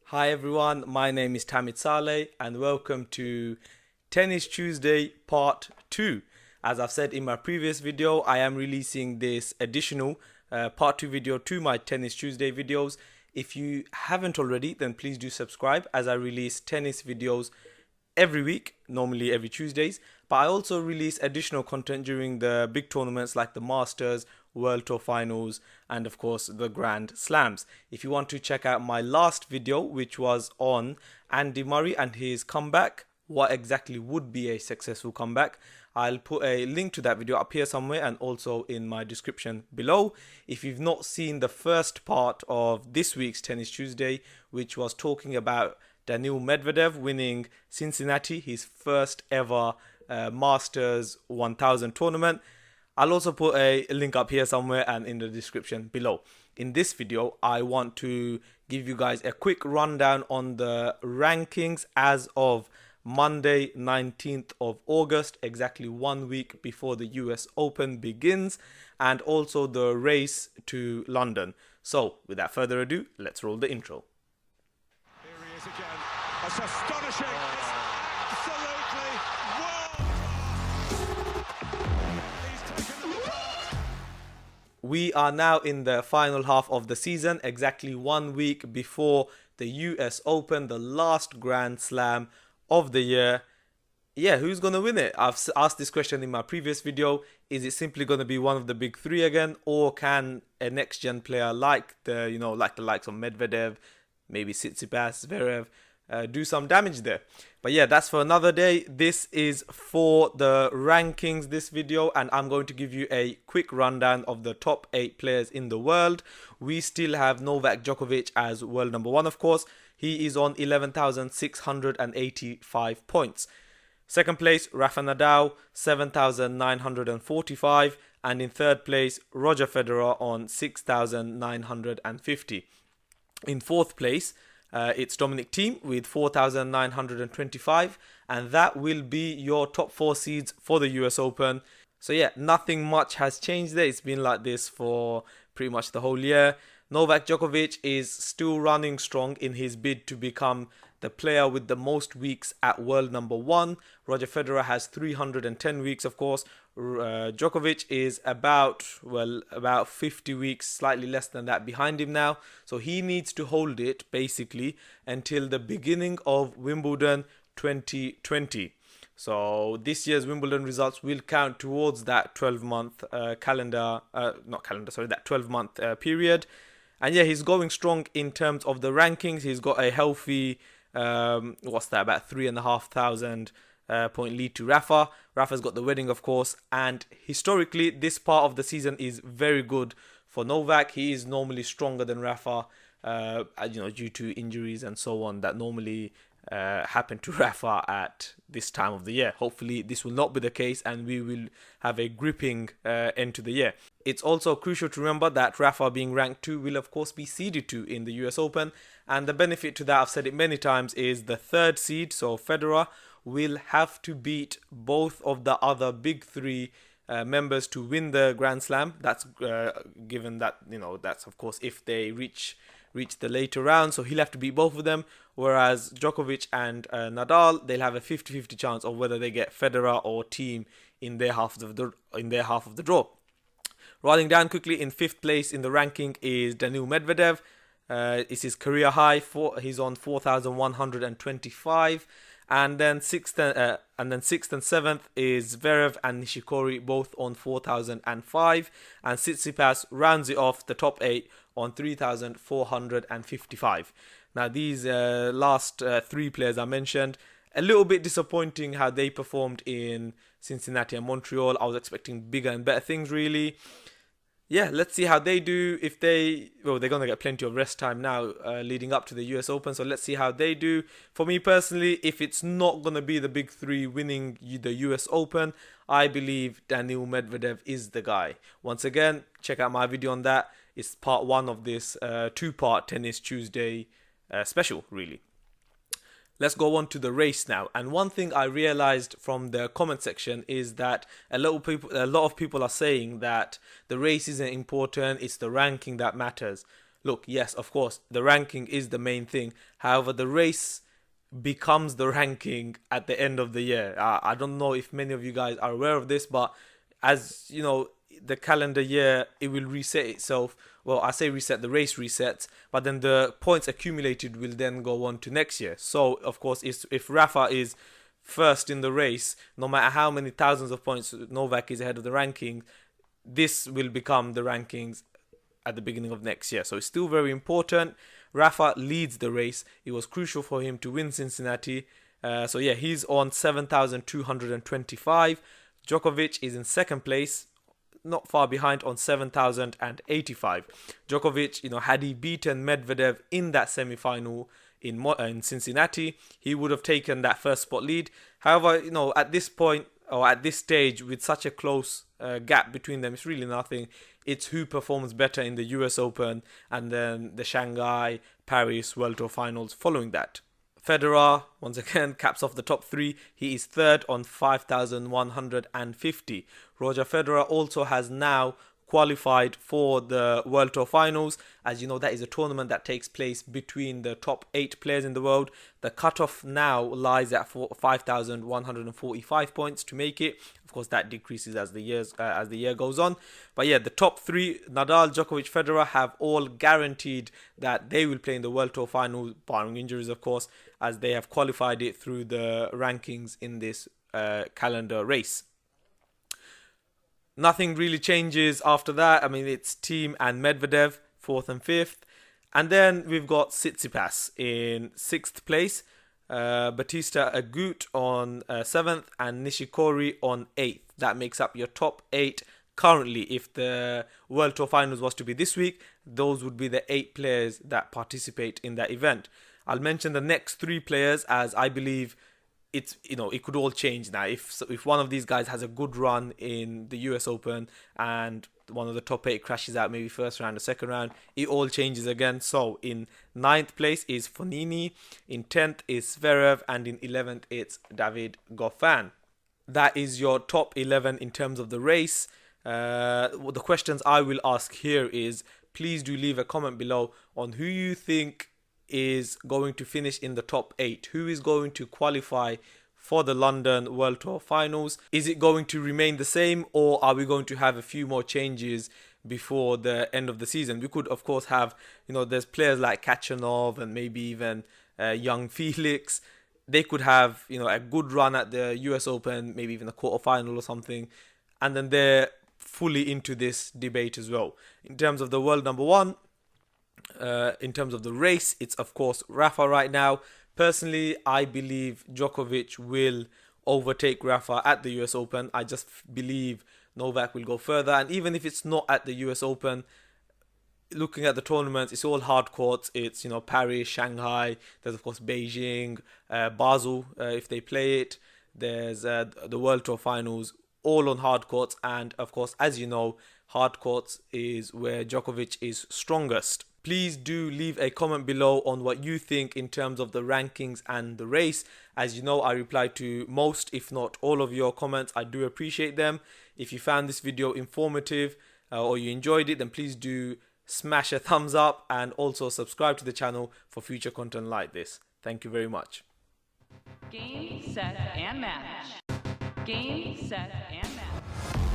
Hi everyone, my name is Tamit Saleh and welcome to Tennis Tuesday Part 2. As I've said in my previous video, I am releasing this additional Part 2 video to my Tennis Tuesday videos. If you haven't already, then please do subscribe as I release tennis videos every week, normally every Tuesdays. But I also release additional content during the big tournaments like the Masters, World Tour Finals, and of course the Grand Slams. If you want to check out my last video, which was on Andy Murray and his comeback, what exactly would be a successful comeback, I'll put a link to that video up here somewhere and also in my description below. If you've not seen the first part of this week's Tennis Tuesday, which was talking about Daniil Medvedev winning Cincinnati, his first ever Masters 1000 tournament, I'll also put a link up here somewhere and in the description below. In this video, I want to give you guys a quick rundown on the rankings as of Monday, 19th of August, exactly 1 week before the US Open begins, and also the race to London. So, without further ado, let's roll the intro. Here he is again. That's astonishing. It's absolutely world. He's taken them apart. We are now in the final half of the season, exactly 1 week before the US Open, the last Grand Slam of the year. Yeah, who's going to win it? I've asked this question in my previous video. Is it simply going to be one of the big three again, or can a next gen player like the likes of Medvedev, maybe Tsitsipas, Zverev, do some damage there? But yeah, that's for another day. This is for the rankings, this video, and I'm going to give you a quick rundown of the top 8 players in the world. We still have Novak Djokovic as world number 1, of course. He is on 11,685 points. Second place, Rafa Nadal, 7,945. And in third place, Roger Federer on 6,950. In fourth place, it's Dominic Thiem with 4,925. And that will be your top 4 seeds for the US Open. So yeah, nothing much has changed there. It's been like this for pretty much the whole year. Novak Djokovic is still running strong in his bid to become the player with the most weeks at world number 1. Roger Federer has 310 weeks, of course. Djokovic is about 50 weeks, slightly less than that behind him now. So he needs to hold it basically until the beginning of Wimbledon 2020. So this year's Wimbledon results will count towards that 12-month that 12-month period. And yeah, he's going strong in terms of the rankings. He's got a healthy, about 3,500 point lead to Rafa. Rafa's got the wedding, of course. And historically, this part of the season is very good for Novak. He is normally stronger than Rafa, due to injuries and so on that normally happen to Rafa at this time of the year. Hopefully this will not be the case and we will have a gripping end to the year. It's also crucial to remember that Rafa being ranked 2 will of course be seeded 2 in the US Open, and the benefit to that, I've said it many times, is the third seed, so Federer, will have to beat both of the other big 3 members to win the Grand Slam. That's given that, that's of course if they reach the later round, so he'll have to beat both of them, whereas Djokovic and Nadal, they'll have a 50-50 chance of whether they get Federer or Thiem in their half of the draw. Rolling down quickly, in 5th place in the ranking is Daniil Medvedev. It's his career high. He's on 4,125. And then 6th and 7th is Zverev and Nishikori, both on 4,005. And Tsitsipas rounds it off the top 8 on 3,455. Now these last 3 players I mentioned, a little bit disappointing how they performed in Cincinnati and Montreal. I was expecting bigger and better things, really. Yeah, let's see how they do. They're going to get plenty of rest time now leading up to the US Open. So let's see how they do. For me personally, if it's not going to be the big 3 winning the US Open, I believe Daniil Medvedev is the guy. Once again, check out my video on that. It's part 1 of this 2-part Tennis Tuesday special, really. Let's go on to the race now. And one thing I realized from the comment section is that a lot of people are saying that the race isn't important, it's the ranking that matters. look, yes, of course, the ranking is the main thing. However, the race becomes the ranking at the end of the year. I don't know if many of you guys are aware of this, but as you know, the calendar year, it will reset itself. Well, I say reset, the race resets, but then the points accumulated will then go on to next year. So, of course, if Rafa is first in the race, no matter how many thousands of points Novak is ahead of the ranking, this will become the rankings at the beginning of next year. So it's still very important. Rafa leads the race. It was crucial for him to win Cincinnati. So yeah, he's on 7,225. Djokovic is in second place, not far behind on 7,085. Djokovic, had he beaten Medvedev in that semi-final in Cincinnati, he would have taken that first spot lead. However, at this point, or at this stage, with such a close gap between them, it's really nothing. It's who performs better in the US Open and then the Shanghai, Paris World Tour Finals following that. Federer, once again, caps off the top three. He is third on 5,150. Roger Federer also has now qualified for the World Tour Finals. As you know, that is a tournament that takes place between the top 8 players in the world. The cutoff now lies at 5,145 points to make it. Of course, that decreases as the year goes on. But yeah, the top 3, Nadal, Djokovic, Federer, have all guaranteed that they will play in the World Tour Finals, barring injuries, of course, as they have qualified it through the rankings in this calendar race. Nothing really changes after that. I mean, it's Thiem and Medvedev, 4th and 5th. And then we've got Tsitsipas in 6th place. Batista Agut on 7th and Nishikori on 8th. That makes up your top 8 currently. If the World Tour Finals was to be this week, those would be the 8 players that participate in that event. I'll mention the next 3 players as I believe it could all change now. If one of these guys has a good run in the US Open and one of the top 8 crashes out, maybe first round or second round, it all changes again. So in 9th place is Fognini, in 10th is Zverev, and in 11th it's David Goffin. That is your top 11 in terms of the race. The questions I will ask here is, please do leave a comment below on who you think is going to finish in the top 8. Who is going to qualify for the London World Tour Finals? Is it going to remain the same, or are we going to have a few more changes before the end of the season? We could, of course, have, there's players like Kachanov and maybe even young Felix. They could have, a good run at the US Open, maybe even a quarterfinal or something, and then they're fully into this debate as well. In terms of the world number 1, in terms of the race, it's of course Rafa right now. Personally, I believe Djokovic will overtake Rafa at the US Open. I just believe Novak will go further. And even if it's not at the US Open, looking at the tournaments, it's all hard courts. It's, Paris, Shanghai. There's, of course, Beijing, Basel, if they play it. There's the World Tour Finals, all on hard courts. And, of course, as you know, hard courts is where Djokovic is strongest. Please do leave a comment below on what you think in terms of the rankings and the race. As you know, I reply to most, if not all of your comments. I do appreciate them. If you found this video informative or you enjoyed it, then please do smash a thumbs up and also subscribe to the channel for future content like this. Thank you very much. Game, set, and match. Game, set, and match.